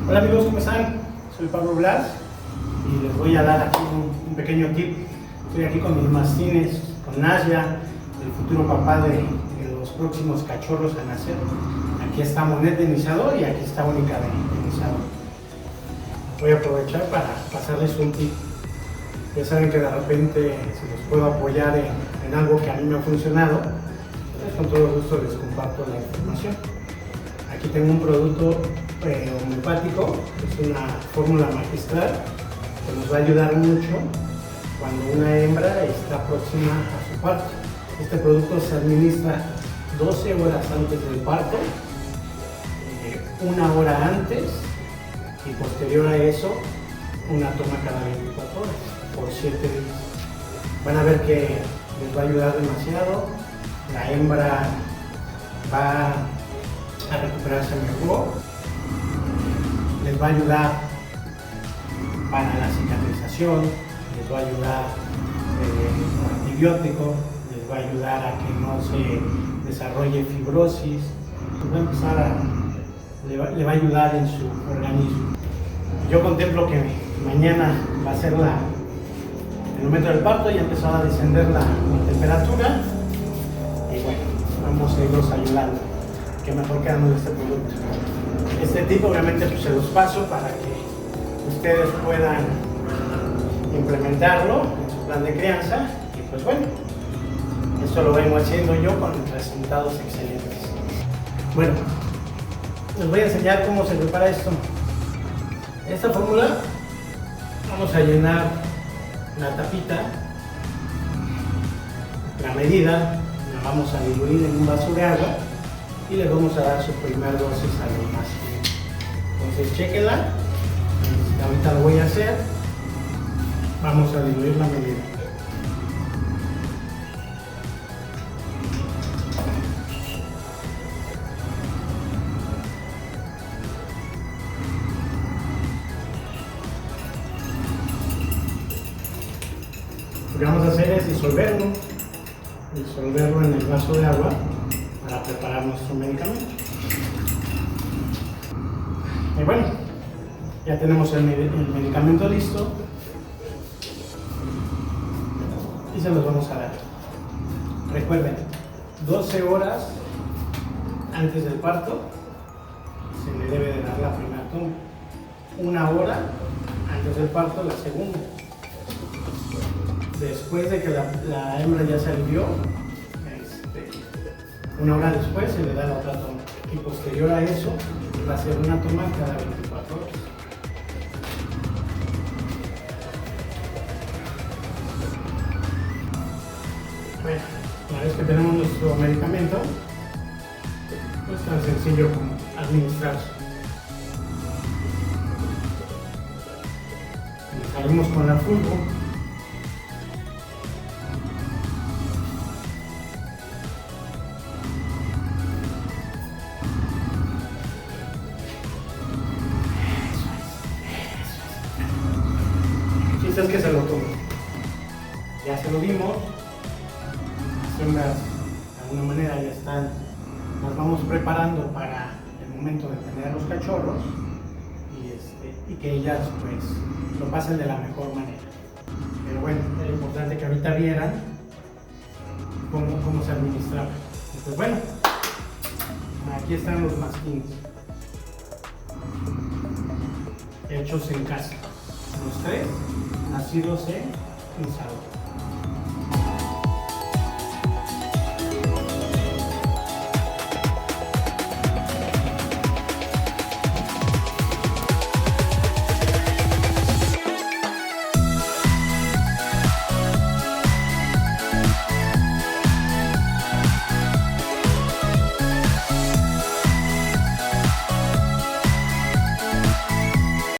Hola amigos, ¿cómo están? Soy Pablo Blas y les voy a dar aquí un pequeño tip. Estoy aquí con mis mastines, con Nasya, el futuro papá de los próximos cachorros a nacer. Aquí está Monet de Nizador y aquí está Única de Nizador. Voy a aprovechar para pasarles un tip. Ya saben que de repente si les puedo apoyar en algo que a mí me ha funcionado, pues con todo gusto les comparto la información. Aquí tengo un producto homeopático, es una fórmula magistral que nos va a ayudar mucho cuando una hembra está próxima a su parto. Este producto se administra 12 horas antes del parto, 1 hora antes y posterior a eso una toma cada 24 horas por 7 días. Van a ver que les va a ayudar demasiado. La hembra va a recuperarse mejor, les va a ayudar para la cicatrización, les va a ayudar con antibiótico, les va a ayudar a que no se desarrolle fibrosis, le va a ayudar en su organismo. Yo contemplo que mañana va a ser el momento del parto, ya empezó a descender la temperatura y bueno, vamos a irnos ayudando. Que mejor quedamos de este producto. Este tipo obviamente pues, se los paso para que ustedes puedan implementarlo en su plan de crianza y pues bueno, esto lo vengo haciendo yo con resultados excelentes. Bueno, les voy a enseñar cómo se prepara esto. Esta fórmula vamos a llenar la tapita, la medida, la vamos a diluir en un vaso de agua y le vamos a dar su primer dosis a los mastines. Entonces chequenla, ahorita lo voy a hacer. Vamos a diluir la medida. Lo que vamos a hacer es disolverlo en el vaso de agua para preparar nuestro medicamento. Y bueno, ya tenemos el medicamento listo y se los vamos a dar. Recuerden, 12 horas antes del parto se le debe de dar la primera toma, 1 hora antes del parto la segunda. Después de que la hembra ya se alivió, 1 hora después se le da la otra toma y posterior a eso va a ser una toma cada 24 horas. Bueno, una vez que tenemos nuestro medicamento, pues tan sencillo como administrarse. Y salimos con la fulvo. Es que se lo tomen. Ya se lo dimos, las hembras de alguna manera ya están, nos vamos preparando para el momento de tener a los cachorros y que ellas pues lo pasen de la mejor manera. Pero bueno, era importante que ahorita vieran cómo se administraba. Entonces bueno, aquí están los mastines hechos en casa, los 3 nacidos en Nizador.